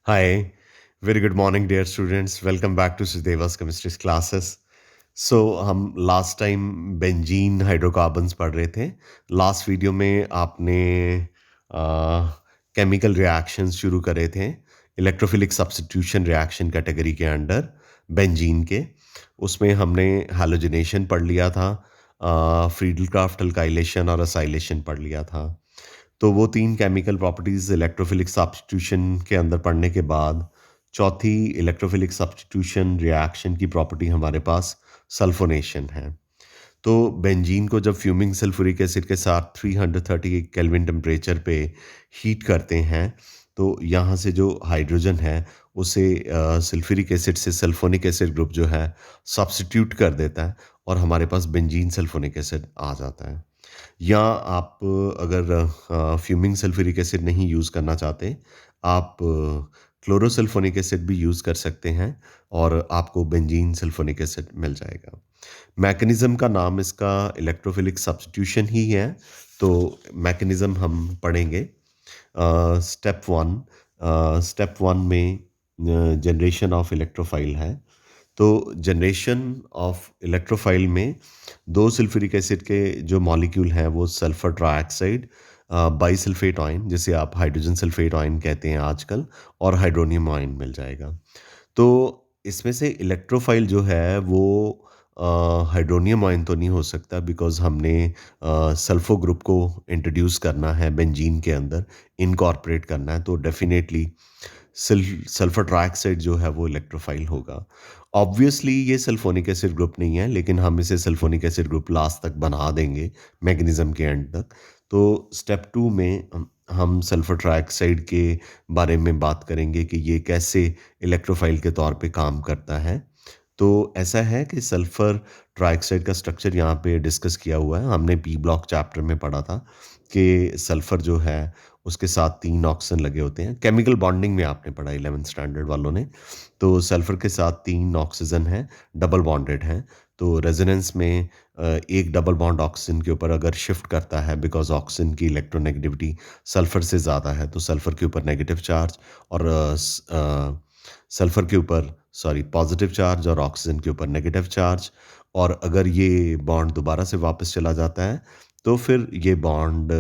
Hi, very good morning, dear students. Welcome back to Sudeva's chemistry classes. So हम last time benzene hydrocarbons पढ़ रहे थे. Last video में आपने chemical reactions शुरू करे थे इलेक्ट्रोफिलिक सब्स्टिट्यूशन रिएक्शन कैटेगरी के अंडर बेंजीन के. उसमें हमने हैलोजिनेशन पढ़ लिया था, फ्रीडल-क्राफ्ट अल्काइलेशन और असाइलेशन पढ़ लिया था. तो वो 3 केमिकल प्रॉपर्टीज़ इलेक्ट्रोफिलिक सब्स्टिट्यूशन के अंदर पढ़ने के बाद चौथी इलेक्ट्रोफिलिक सब्स्टिट्यूशन रिएक्शन की प्रॉपर्टी हमारे पास सल्फोनेशन है. तो बेंजीन को जब फ्यूमिंग सल्फ्यूरिक एसिड के साथ 330 केल्विन टेम्परेचर पे हीट करते हैं, तो यहाँ से जो हाइड्रोजन है उसे सल्फ्यूरिक एसिड से सल्फोनिक एसिड ग्रुप जो है सब्स्टिट्यूट कर देता है और हमारे पास बेंजीन सल्फोनिक एसिड आ जाता है. या आप अगर फ्यूमिंग सल्फ्यूरिक एसिड नहीं यूज़ करना चाहते, आप क्लोरोसल्फोनिक एसिड भी यूज़ कर सकते हैं और आपको बेंजीन सल्फोनिक एसिड मिल जाएगा. मैकेनिज़्म का नाम इसका इलेक्ट्रोफिलिक सब्स्टिट्यूशन ही है, तो मैकेनिज़्म हम पढ़ेंगे. स्टेप वन में जनरेशन ऑफ इलेक्ट्रोफाइल है. तो जनरेशन ऑफ इलेक्ट्रोफाइल में दो सल्फ्यूरिक एसिड के जो मॉलिक्यूल हैं वो सल्फर ट्राइऑक्साइड, बाइसल्फेट आयन जिसे आप हाइड्रोजन सल्फेट आयन कहते हैं आजकल, और हाइड्रोनियम आयन मिल जाएगा. तो इसमें से इलेक्ट्रोफाइल जो है वो हाइड्रोनियम आयन तो नहीं हो सकता, बिकॉज़ हमने सल्फो ग्रुप को इंट्रोड्यूस करना है बेंजीन के अंदर, इनकॉर्पोरेट करना है, तो डेफिनेटली सल्फर ट्राइऑक्साइड जो है वो इलेक्ट्रोफाइल होगा. ऑब्वियसली ये सल्फोनिक एसिड ग्रुप नहीं है, लेकिन हम इसे सल्फोनिक एसिड ग्रुप लास्ट तक बना देंगे मैग्नीज़ियम के एंड तक. तो स्टेप 2 में हम सल्फर ट्राइऑक्साइड के बारे में बात करेंगे कि ये कैसे इलेक्ट्रोफाइल के तौर पे काम करता है. तो ऐसा है कि सल्फर ट्राइऑक्साइड का स्ट्रक्चर यहाँ पे डिस्कस किया हुआ है. हमने पी ब्लॉक चैप्टर में पढ़ा था कि सल्फर जो है उसके साथ 3 ऑक्सीजन लगे होते हैं. केमिकल बॉन्डिंग में आपने पढ़ा 11th स्टैंडर्ड वालों ने. तो सल्फर के साथ 3 ऑक्सीजन हैं, डबल बॉन्डेड हैं. तो रेजोनेंस में एक डबल बॉन्ड ऑक्सीजन के ऊपर अगर शिफ्ट करता है, बिकॉज़ ऑक्सीजन की इलेक्ट्रोनेगेटिविटी सल्फर से ज़्यादा है, तो सल्फर के ऊपर नेगेटिव चार्ज और सल्फर के ऊपर पॉजिटिव चार्ज और ऑक्सीजन के ऊपर नेगेटिव चार्ज. और अगर ये बॉन्ड दोबारा से वापस चला जाता है तो फिर ये बॉन्ड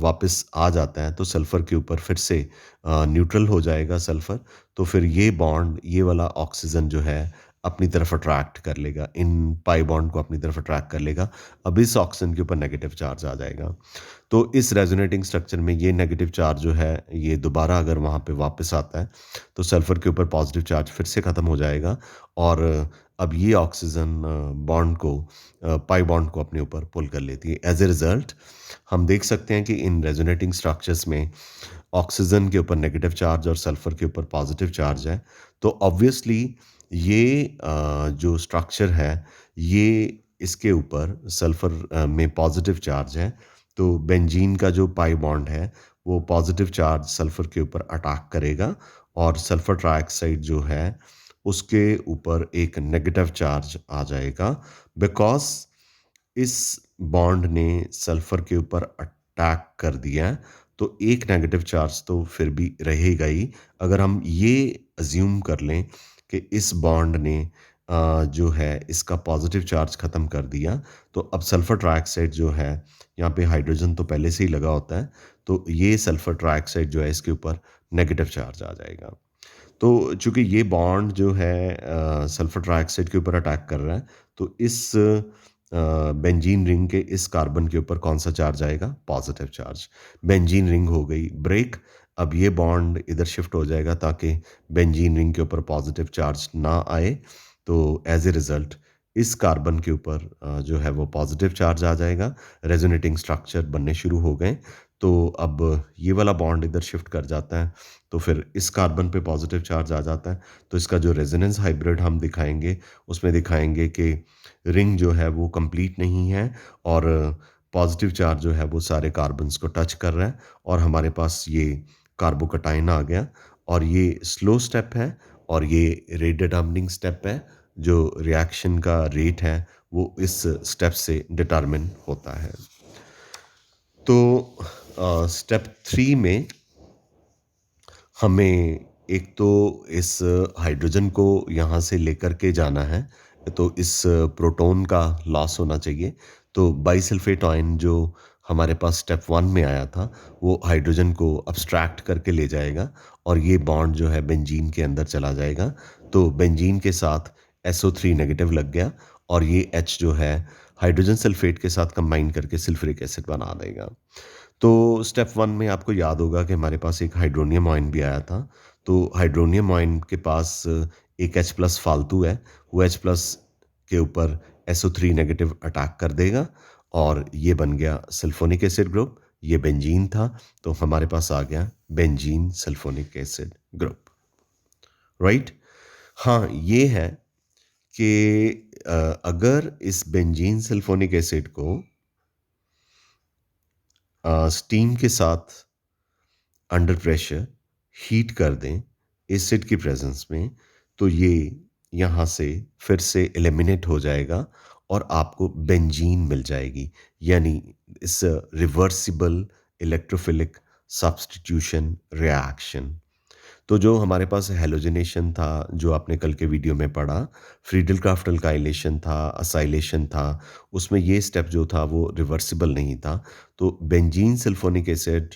वापस आ जाता है, तो सल्फ़र के ऊपर फिर से न्यूट्रल हो जाएगा सल्फ़र. तो फिर ये बॉन्ड, ये वाला ऑक्सीजन जो है अपनी तरफ अट्रैक्ट कर लेगा, इन पाई बॉन्ड को अपनी तरफ अट्रैक्ट कर लेगा. अब इस ऑक्सीजन के ऊपर नेगेटिव चार्ज आ जाएगा. तो इस रेजोनेटिंग स्ट्रक्चर में ये नेगेटिव चार्ज जो है ये दोबारा अगर वहाँ पे वापस आता है, तो सल्फ़र के ऊपर पॉजिटिव चार्ज फिर से ख़त्म हो जाएगा और अब ये ऑक्सीजन बॉन्ड को पाई बॉन्ड को अपने ऊपर पुल कर लेती है. एज ए रिज़ल्ट हम देख सकते हैं कि इन रेजोनेटिंग स्ट्रक्चर्स में ऑक्सीजन के ऊपर नेगेटिव चार्ज और सल्फ़र के ऊपर पॉजिटिव चार्ज है. तो ऑब्वियसली ये जो स्ट्रक्चर है, ये इसके ऊपर सल्फ़र में पॉजिटिव चार्ज है. तो बेंजीन का जो पाई बॉन्ड है वो पॉजिटिव चार्ज सल्फ़र के ऊपर अटैक करेगा और सल्फ़र ट्राइऑक्साइड जो है उसके ऊपर एक नेगेटिव चार्ज आ जाएगा, बिकॉज़ इस बॉन्ड ने सल्फ़र के ऊपर अटैक कर दिया है. तो एक नेगेटिव चार्ज तो फिर भी रहेगा ही. अगर हम ये अज़्यूम कर लें कि इस बॉन्ड ने जो है इसका पॉजिटिव चार्ज ख़त्म कर दिया, तो अब सल्फ़र ट्राइऑक्साइड जो है, यहाँ पे हाइड्रोजन तो पहले से ही लगा होता है, तो ये सल्फ़र ट्राइऑक्साइड जो है इसके ऊपर नेगेटिव चार्ज आ जाएगा. तो चूँकि ये बॉन्ड जो है सल्फ़र ट्राइऑक्साइड के ऊपर अटैक कर रहा है, तो इस बेंजीन रिंग के इस कार्बन के ऊपर कौन-सा चार्ज आएगा? Positive charge. बेंजीन रिंग हो गई ब्रेक. अब ये बॉन्ड इधर शिफ्ट हो जाएगा ताकि बेंजीन रिंग के ऊपर पॉज़िटिव चार्ज ना आए. तो एज़ ए रिज़ल्ट इस कार्बन के ऊपर जो है वो पॉज़िटिव चार्ज आ जाएगा. रेज़ोनेटिंग स्ट्रक्चर बनने शुरू हो गए. तो अब ये वाला बॉन्ड इधर शिफ्ट कर जाता है, तो फिर इस कार्बन पे पॉजिटिव चार्ज आ जाता है. तो इसका जो रेजोनेंस हाइब्रिड हम दिखाएंगे, उसमें दिखाएंगे कि रिंग जो है वो कंप्लीट नहीं है और पॉजिटिव चार्ज जो है वो सारे कार्बन्स को टच कर रहा है और हमारे पास ये कार्बोकटाइन आ गया. और ये स्लो स्टेप है और ये रेट डिटर्मिनिंग स्टेप है. जो रिएक्शन का रेट है वो इस स्टेप से डिटर्मिन होता है. तो स्टेप 3 में हमें एक तो इस हाइड्रोजन को यहाँ से लेकर के जाना है, तो इस प्रोटॉन का लॉस होना चाहिए। तो बाइसल्फ़ेट आयन जो हमारे पास स्टेप 1 में आया था, वो हाइड्रोजन को अब्स्ट्रैक्ट करके ले जाएगा और ये बॉन्ड जो है बेंजीन के अंदर चला जाएगा। तो बेंजीन के साथ SO3 नेगेटिव लग गया और ये H जो है हाइड्रोजन सल्फ़ेट के साथ कंबाइन करके सल्फ्यूरिक एसिड बना देगा। तो स्टेप 1 में आपको याद होगा कि हमारे पास एक हाइड्रोनियम आयन भी आया था। तो हाइड्रोनियम आयन के पास एक H प्लस फालतू है, वो H प्लस के ऊपर SO3 नेगेटिव अटैक कर देगा और ये बन गया सल्फोनिक एसिड ग्रुप। ये बेंजीन था, तो हमारे पास आ गया benzene sulphonic acid group, right? हाँ, ये है कि अगर इस बेंजीन सल्फोनिक एसिड को स्टीम के साथ अंडर प्रेशर हीट कर दें एसिड की प्रेजेंस में, तो ये यहाँ से फिर से एलिमिनेट हो जाएगा और आपको बेंजीन मिल जाएगी। यानी इस रिवर्सिबल इलेक्ट्रोफिलिक सब्स्टिट्यूशन रिएक्शन। तो जो हमारे पास हैलोजिनेशन था, जो आपने कल के वीडियो में पढ़ा, फ्रीडल-क्राफ्ट अल्काइलेशन था, असाइलेशन था, उसमें ये स्टेप जो था वो रिवर्सिबल नहीं था। तो बेंजीन सल्फोनिक एसिड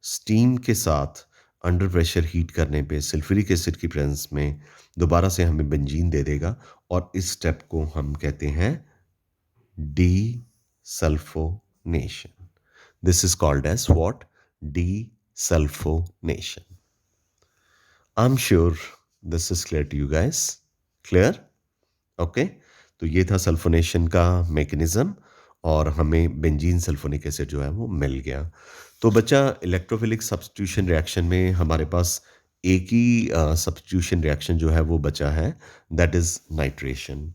स्टीम के साथ अंडर प्रेशर हीट करने पे सल्फ्यूरिक एसिड की प्रेज़ेंस में दोबारा से हमें बेंजीन दे देगा और इस स्टेप को हम कहते हैं desulphonation. This is called as what? Desulphonation. I'm sure this is clear to you guys. Clear? Okay, तो ये था सल्फोनेशन का मैकेनिज्म और हमें बेंजीन सल्फोनिक एसिड जो है वो मिल गया। तो बच्चा इलेक्ट्रोफिलिक सब्स्टिट्यूशन रिएक्शन में हमारे पास एक ही सब्स्टिट्यूशन रिएक्शन जो है वो बचा है, दैट इज़ नाइट्रेशन।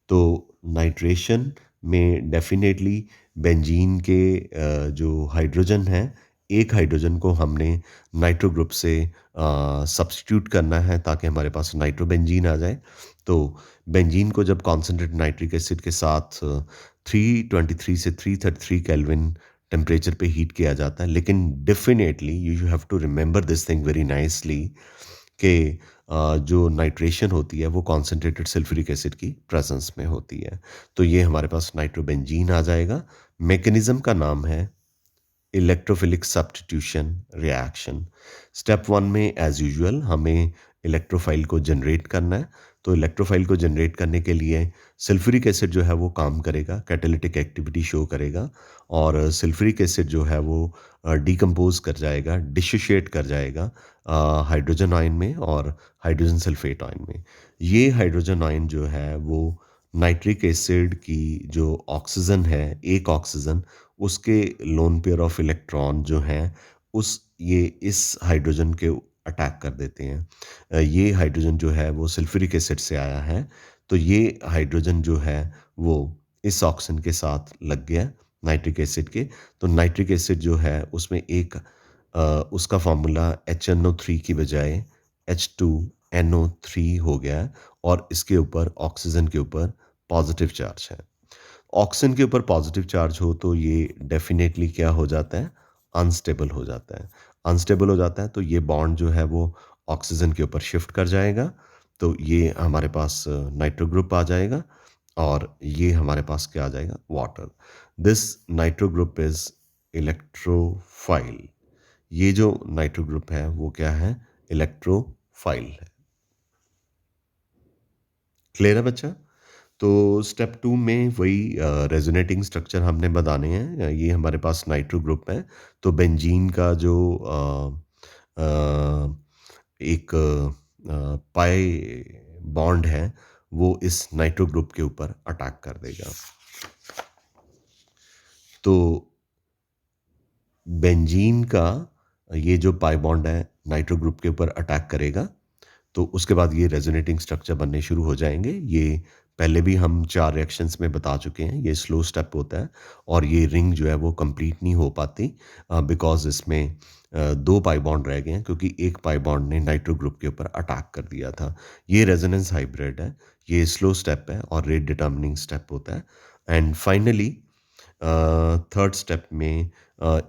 तो नाइट्रेशन में डेफिनेटली बेंजीन के जो हाइड्रोजन है, एक हाइड्रोजन को हमने नाइट्रो ग्रुप से सब्स्टिट्यूट करना है ताकि हमारे पास नाइट्रोबेंजीन आ जाए। तो बेंजीन को जब कॉन्सन्ट्रेटेड नाइट्रिक एसिड के साथ 323 से 333 केल्विन टेम्परेचर पे हीट किया जाता है, लेकिन definitely you have to remember this thing very nicely कि जो नाइट्रेशन होती है वो कॉन्सन्ट्रेटेड सल्फ्यूरिक एसिड की प्रेजेंस में होती है। तो ये हमारे पास नाइट्रोबेंजीन आ जाएगा। मैकेनिज्म का नाम है इलेक्ट्रोफिलिक सब्स्टिट्यूशन रिएक्शन। स्टेप 1 में एज़ यूजुअल हमें इलेक्ट्रोफाइल को जनरेट करना है। तो इलेक्ट्रोफाइल को जनरेट करने के लिए सल्फ्यूरिक एसिड जो है वो काम करेगा, कैटालिटिक एक्टिविटी शो करेगा और सल्फ्यूरिक एसिड जो है वो डिकम्पोज़ कर जाएगा, डिसोशिएट कर जाएगा हाइड्रोजन आयन में और हाइड्रोजन सल्फेट आयन में। ये हाइड्रोजन आयन जो है वो नाइट्रिक एसिड की जो ऑक्सीजन है, एक ऑक्सीजन, उसके लोन पेयर ऑफ इलेक्ट्रॉन जो हैं उस ये इस हाइड्रोजन के अटैक कर देते हैं। ये हाइड्रोजन जो है वो सल्फ्यूरिक एसिड से आया है, तो ये हाइड्रोजन जो है वो इस ऑक्सीजन के साथ लग गया नाइट्रिक एसिड के। तो नाइट्रिक एसिड जो है उसमें एक उसका फ़ॉर्मूला HNO3 की बजाय H2NO3 हो गया है और इसके ऊपर ऑक्सीजन के ऊपर पॉजिटिव चार्ज है। ऑक्सीजन के ऊपर पॉजिटिव चार्ज हो तो ये डेफिनेटली क्या हो जाता है? अनस्टेबल हो जाता है। अनस्टेबल हो जाता है तो ये बॉन्ड जो है वो ऑक्सीजन के ऊपर शिफ्ट कर जाएगा। तो ये हमारे पास नाइट्रो ग्रुप आ जाएगा और ये हमारे पास क्या आ जाएगा? Water. This nitro group is electrophile. ये जो नाइट्रो ग्रुप है वो क्या है? इलेक्ट्रोफाइल है। क्लियर है बच्चा? तो स्टेप 2 में वही रेजोनेटिंग स्ट्रक्चर हमने बताने हैं। ये हमारे पास नाइट्रो ग्रुप है। तो बेंजीन का जो एक पाई बॉन्ड है वो इस नाइट्रो ग्रुप के ऊपर अटैक कर देगा। तो बेंजीन का ये जो पाई बॉन्ड है नाइट्रो ग्रुप के ऊपर अटैक करेगा, तो उसके बाद ये रेजोनेटिंग स्ट्रक्चर बनने शुरू हो जाएंगे। ये पहले भी हम 4 रिएक्शंस में बता चुके हैं। ये स्लो स्टेप होता है और ये रिंग जो है वो कंप्लीट नहीं हो पाती बिकॉज़ इसमें 2 पाई बॉन्ड रह गए हैं क्योंकि एक पाई बॉन्ड ने नाइट्रो ग्रुप के ऊपर अटैक कर दिया था। ये रेजोनेंस हाइब्रिड है, ये स्लो स्टेप है और रेट डिटर्मिनिंग स्टेप होता है। एंड फाइनली थर्ड स्टेप में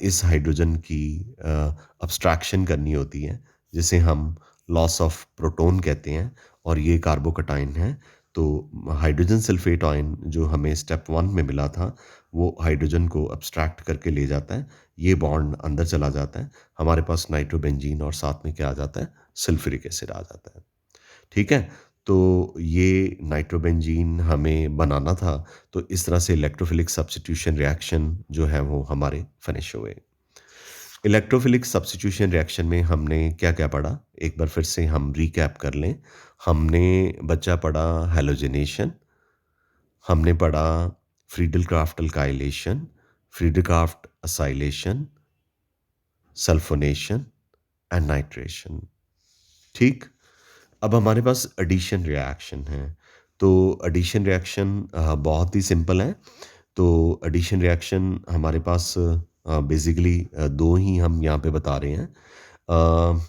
इस हाइड्रोजन की अब्स्ट्रैक्शन करनी होती है जिसे हम लॉस ऑफ प्रोटॉन कहते हैं, और ये कार्बोकैटायन है। तो हाइड्रोजन सल्फेट आयन जो हमें स्टेप 1 में मिला था, वो हाइड्रोजन को अब्स्ट्रैक्ट करके ले जाता है। ये बॉन्ड अंदर चला जाता है। हमारे पास नाइट्रोबेंजीन और साथ में क्या आ जाता है? सल्फ्यूरिक एसिड आ जाता है। ठीक है? तो ये नाइट्रोबेंजीन हमें बनाना था, तो इस तरह से इलेक्ट्रोफिलिक सब्स्टिट्यूशन रिएक्शन जो है वो हमारे फिनिश हुए। इलेक्ट्रोफिलिक सब्स्टिट्यूशन रिएक्शन में हमने क्या-क्या पढ़ा? एक बार फिर से हम रिकैप कर लें। हमने बच्चा पढ़ा हैलोजेनेशन, हमने पढ़ा Friedel-Crafts alkylation, Friedel-Crafts acylation, sulphonation and nitration. ठीक? अब हमारे पास एडिशन रिएक्शन है। तो एडिशन रिएक्शन बहुत ही सिंपल है। तो एडिशन रिएक्शन हमारे पास बेसिकली 2 ही हम यहाँ पे बता रहे हैं। अ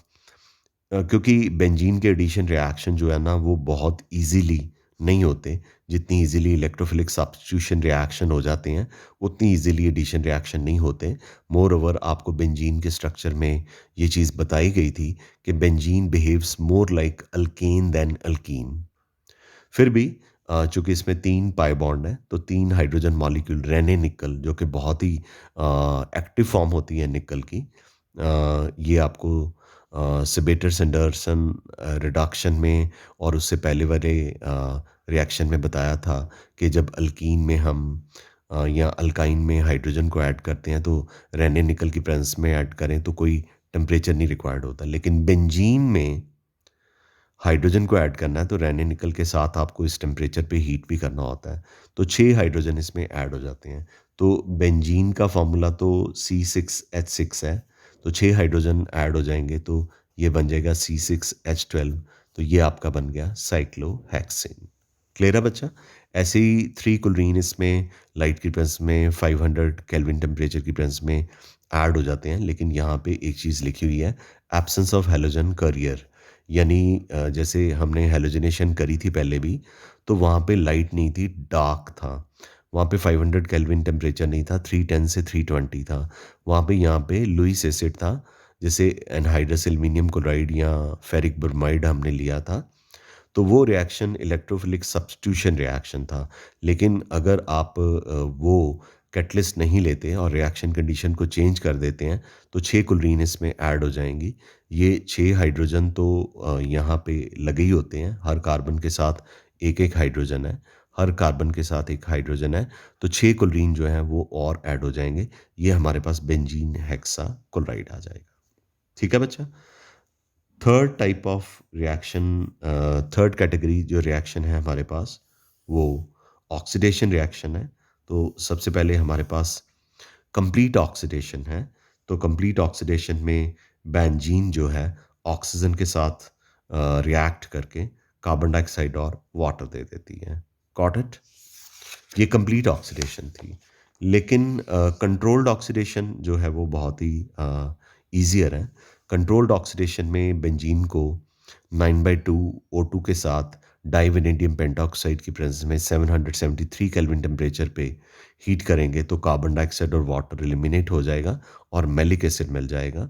क्योंकि बेंजीन के एडिशन रिएक्शन जो है ना वो बहुत ईज़िली नहीं होते। जितनी ईज़िली इलेक्ट्रोफिलिक सब्स्टिट्यूशन रिएक्शन हो जाते हैं, उतनी ईज़िली एडिशन रिएक्शन नहीं होते। मोर ओवर आपको बेंजीन के स्ट्रक्चर में ये चीज़ बताई गई थी कि benzene behaves more like alkane than alkene. फिर भी चूँकि इसमें 3 पाई बॉन्ड हैं, तो 3 हाइड्रोजन मॉलिक्यूल रेने निकल जो कि बहुत ही एक्टिव फॉर्म होती है निकल की। ये आपको सेबेटर संडरसन रिडक्शन में और उससे पहले वाले रिएक्शन में बताया था कि जब अल्कीन में हम या अल्काइन में हाइड्रोजन को ऐड करते हैं, तो रेने निकल की प्रेजेंस में ऐड करें तो कोई टेम्परेचर नहीं रिक्वायर्ड होता। लेकिन बेंजीन में हाइड्रोजन को ऐड करना है, तो रेने निकल के साथ आपको इस टेम्परेचर पे हीट भी करना होता है। तो 6 हाइड्रोजन इसमें ऐड हो जाते हैं। तो बेंजीन का फ़ॉर्मूला तो C6H6 है। तो 6 हाइड्रोजन ऐड हो जाएँगे, तो ये बन जाएगा C6H12। तो ये आपका बन गया साइक्लोहेक्सेन। क्लियर है बच्चा? ऐसे ही 3 क्लोरीन इसमें लाइट की प्रेज़ेंस में 500 केल्विन टेम्परेचर की प्रेज़ेंस में ऐड हो जाते हैं। लेकिन यहाँ पे एक चीज़ लिखी हुई है, एब्सेंस ऑफ हैलोजन कैरियर। यानी जैसे हमने हैलोजनेशन करी थी पहले भी, तो वहाँ पे लाइट नहीं थी, डार्क था। वहाँ पे 500 केल्विन टेम्परेचर नहीं था, 310 से 320 था। वहाँ पे यहाँ पे लुईस एसिड था, जैसे एनहाइड्रस एल्यूमीनियम क्लोराइड या फेरिक ब्रोमाइड हमने लिया था। तो वो रिएक्शन इलेक्ट्रोफिलिक सब्स्टिट्यूशन रिएक्शन था। लेकिन अगर आप वो कैटलिस्ट नहीं लेते और रिएक्शन कंडीशन को चेंज कर देते हैं, तो 6 क्लोरीन इसमें ऐड हो जाएँगी। ये 6 हाइड्रोजन तो यहाँ पे लगे ही होते हैं, हर कार्बन के साथ एक-एक हाइड्रोजन है, हर कार्बन के साथ 1 हाइड्रोजन है, तो 6 क्लोरीन जो हैं वो और ऐड हो जाएँगे। ये हमारे पास बेंजीन हेक्सा क्लोराइड आ जाएगा। ठीक है बच्चा? Third type of reaction, third category जो रिएक्शन है हमारे पास, वो ऑक्सीडेशन रिएक्शन है। तो सबसे पहले हमारे पास कंप्लीट ऑक्सीडेशन है। तो कंप्लीट ऑक्सीडेशन में बेंजीन जो है ऑक्सीजन के साथ रिएक्ट करके कार्बन डाइऑक्साइड और वाटर दे देती है। Got it? ये कंप्लीट ऑक्सीडेशन थी। लेकिन कंट्रोल्ड ऑक्सीडेशन जो है वो बहुत ही ईज़ियर है। कंट्रोल्ड ऑक्सीडेशन में बेंजीन को 9/2 O2 के साथ डाइवेनेडियम पेंटॉक्साइड की प्रेज़ेंस में 773 केल्विन टेम्परेचर पे हीट करेंगे, तो कार्बन डाइऑक्साइड और वाटर एलिमिनेट हो जाएगा और मैलिक एसिड मिल जाएगा।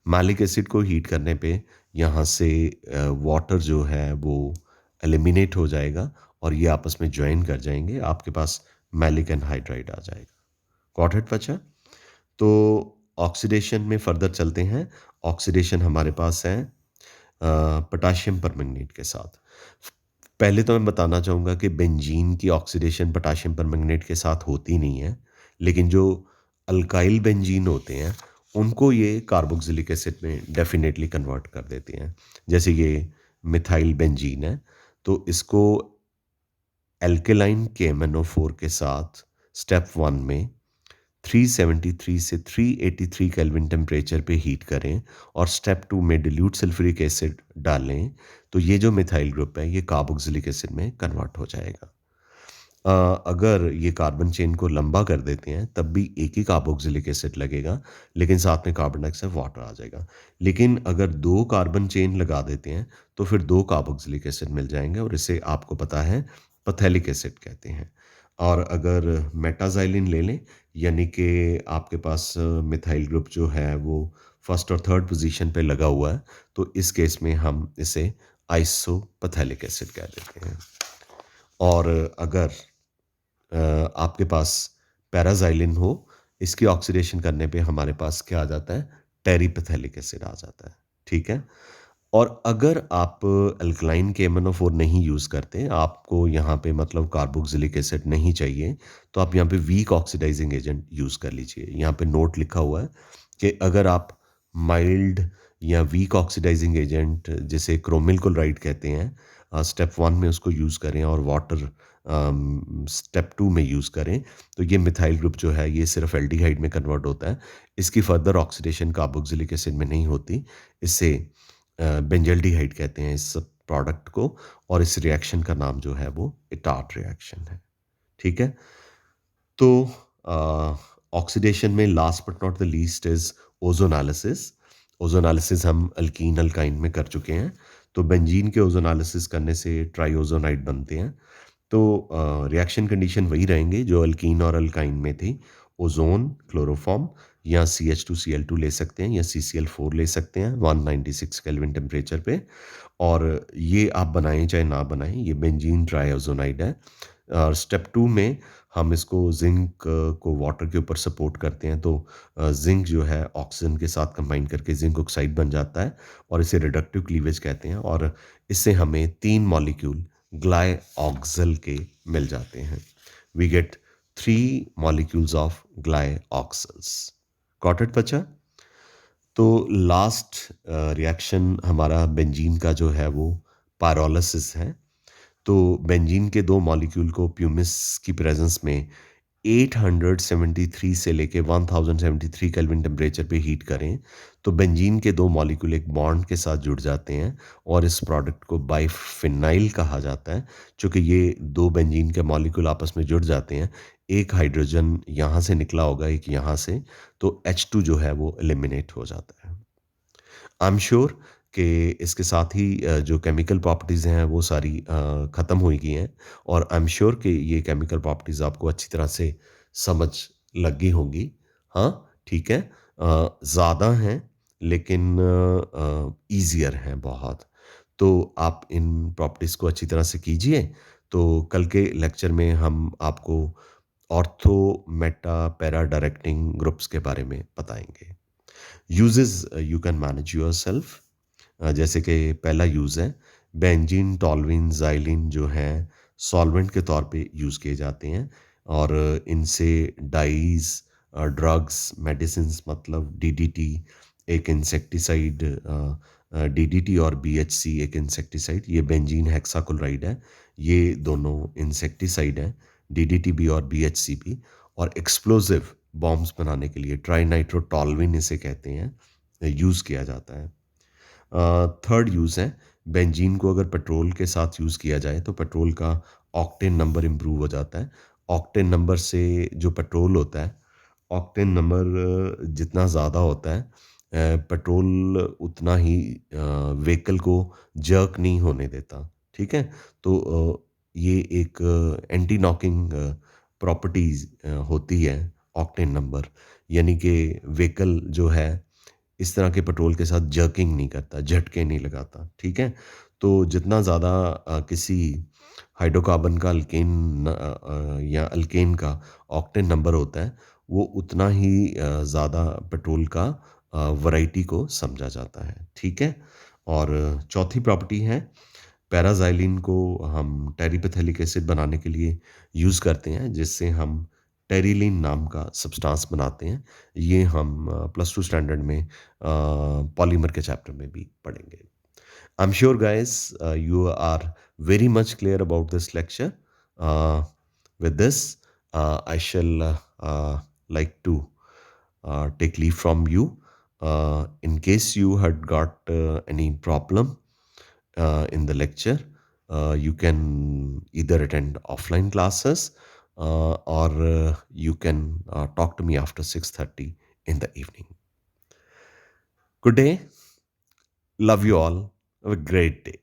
मैलिक एसिड को हीट करने पे यहाँ से वाटर जो है वो एलिमिनेट हो जाएगा और ये आपस में जॉइन कर जाएँगे, आपके पास मैलिक एनहाइड्राइड आ जाएगा। गॉट इट बच्चा? तो ऑक्सीडेशन में फर्दर चलते हैं। ऑक्सीडेशन हमारे पास है पोटेशियम परमैंगनेट के साथ। पहले तो मैं बताना चाहूँगा कि बेंजीन की ऑक्सीडेशन पोटेशियम परमैंगनेट के साथ होती नहीं है, लेकिन जो अल्काइल बेंजीन होते हैं, उनको ये कार्बोक्सिलिक एसिड में डेफ़िनेटली कन्वर्ट कर देते हैं। जैसे ये मिथाइल बेंजीन है, तो इसको एल्केलाइन KMnO4 के साथ स्टेप 1 में 373 से 383 केल्विन टेम्परेचर पे हीट करें और स्टेप 2 में डिल्यूट सल्फ्यूरिक एसिड डालें, तो ये जो मिथाइल ग्रुप है ये कार्बोक्सिलिक एसिड में कन्वर्ट हो जाएगा। अगर ये कार्बन चेन को लंबा कर देते हैं तब भी एक ही कार्बोक्सिलिक एसिड लगेगा, लेकिन साथ में कार्बन डाइऑक्साइड वाटर आ जाएगा। लेकिन अगर 2 कार्बन चेन लगा देते हैं तो फिर 2 कार्बोक्सिलिक एसिड मिल जाएँगे और इसे आपको पता है पैथेलिक एसिड कहते हैं। और अगर मेटाज़ाइलिन ले लें, यानी कि आपके पास मिथाइल ग्रुप जो है वो फर्स्ट और थर्ड पोजीशन पे लगा हुआ है, तो इस केस में हम इसे आइसोपैथेलिक एसिड कह देते हैं। और अगर आपके पास पैराज़ाइलिन हो, इसकी ऑक्सीडेशन करने पे हमारे पास क्या आ जाता है? टेरिपेथेलिक एसिड आ जाता है, ठीक है? और अगर आप अल्कलाइन KMnO4 नहीं यूज़ करते, आपको यहाँ पे मतलब कार्बोक्सिलिक एसिड नहीं चाहिए, तो आप यहाँ पे वीक ऑक्सीडाइजिंग एजेंट यूज़ कर लीजिए। यहाँ पे नोट लिखा हुआ है कि अगर आप माइल्ड या वीक ऑक्सीडाइजिंग एजेंट जिसे क्रोमिल क्लोराइड कहते हैं, स्टेप 1 में उसको यूज़ करें और वाटर स्टेप 2 में यूज़ करें, तो ये मिथाइल ग्रुप जो है ये सिर्फ एल्डिहाइड में कन्वर्ट होता है। इसकी फर्दर ऑक्सीडेशन कार्बोक्सिलिक एसिड में नहीं होती। इससे बेंजल्डिहाइड कहते हैं इस प्रोडक्ट को, और इस रिएक्शन का नाम जो है वो इटार्ट रिएक्शन है, ठीक है? तो ऑक्सीडेशन में last but not the least is ozonolysis. Ozonolysis हम अल्कीन अल्काइन में कर चुके हैं। तो बेंजीन के ओजोनालिसिस करने से ट्राइओजोनाइड बनते हैं। तो रिएक्शन कंडीशन वही रहेंगे जो अल्कीन और अल्काइन में थी। ओजोन, क्लोरोफॉर्म, या CH2Cl2 ले सकते हैं या CCl4 ले सकते हैं 196 केल्विन टेम्परेचर पे। और ये आप बनाएं चाहे ना बनाएं, ये बेंजीन ट्राइओजोनाइड है। और स्टेप 2 में हम इसको जिंक को वाटर के ऊपर सपोर्ट करते हैं, तो जिंक जो है ऑक्सीजन के साथ कंबाइन करके जिंक ऑक्साइड बन जाता है, और इसे रिडक्टिव क्लीवेज कहते हैं। और इससे हमें 3 मॉलिक्यूल ग्लाइऑक्सल के मिल जाते हैं। We get 3 molecules of glyoxals. Got it बच्चा? तो लास्ट रिएक्शन हमारा बेंजीन का जो है वो पायरोलिसिस है। तो बेंजीन के 2 मॉलिक्यूल को प्यूमिस की प्रेजेंस में 873 से लेके 1073 केल्विन टेम्परेचर पे हीट करें, तो बेंजीन के 2 मॉलिक्यूल एक बॉन्ड के साथ जुड़ जाते हैं, और इस प्रोडक्ट को बाइफिनाइल कहा जाता है। चूँकि ये 2 बेंजीन के मॉलिक्यूल आपस में जुड़ जाते हैं, एक हाइड्रोजन यहाँ से निकला होगा, एक यहाँ से, तो H2 जो है वो एलिमिनेट हो जाता है। आई एम श्योर कि इसके साथ ही जो केमिकल प्रॉपर्टीज़ हैं वो सारी ख़त्म हो गई हैं, और आई एम श्योर कि ये केमिकल प्रॉपर्टीज़ आपको अच्छी तरह से समझ लग गई होंगी। हाँ, ठीक है। ज़्यादा हैं लेकिन ईज़ियर हैं बहुत। तो आप इन प्रॉपर्टीज़ को अच्छी तरह से कीजिए, तो कल के लेक्चर में हम आपको ortho, Meta, para directing groups के बारे में बताएँगे। Uses you can manage yourself. जैसे कि पहला यूज़ है, बेंजीन, टॉलुइन, ज़ाइलिन जो हैं सॉल्वेंट के तौर पे यूज़ किए जाते हैं, और इनसे डाइज़, ड्रग्स, मेडिसिन्स मतलब DDT एक इंसेक्टिसाइड, DDT और BHC एक इंसेक्टिसाइड, ये बेंजीन हेक्साक्लोराइड है, ये दोनों इंसेक्टिसाइड हैं, DDT भी और BHC भी। और एक्सप्लोसिव बॉम्ब्स बनाने के लिए ट्राइनाइट्रोटॉलुइन इसे कहते हैं, यूज़ किया जाता है। थर्ड यूज़ है, बेंजीन को अगर पेट्रोल के साथ यूज़ किया जाए तो पेट्रोल का ऑक्टेन नंबर इम्प्रूव हो जाता है। ऑक्टेन नंबर से जो पेट्रोल होता है, ऑक्टेन नंबर जितना ज़्यादा होता है, पेट्रोल उतना ही व्हीकल को जर्क नहीं होने देता, ठीक है? तो ये एक एंटी नॉकिंग प्रॉपर्टीज़ होती है ऑक्टेन नंबर, यानी कि व्हीकल जो है इस तरह के पेट्रोल के साथ जर्किंग नहीं करता, झटके नहीं लगाता, ठीक है? तो जितना ज़्यादा किसी हाइड्रोकार्बन का या अल्केन का ऑक्टेन नंबर होता है, वो उतना ही ज़्यादा पेट्रोल का वैरायटी को समझा जाता है, ठीक है? और चौथी प्रॉपर्टी है, पैराज़ाइलिन को हम टेरिपेथेलिक एसिड बनाने के लिए यूज़ करते हैं, जिससे हम टेरिलीन नाम का सब्सटेंस बनाते हैं। ये हम प्लस 2 स्टैंडर्ड में पॉलीमर के चैप्टर में भी पढ़ेंगे। I'm sure, guys, you are very much clear about this lecture. With this, I shall like to take leave from you. In case you had got any problem in the lecture, you can either attend offline classes, or you can talk to me after 6:30 in the evening. Good day. Love you all. Have a great day.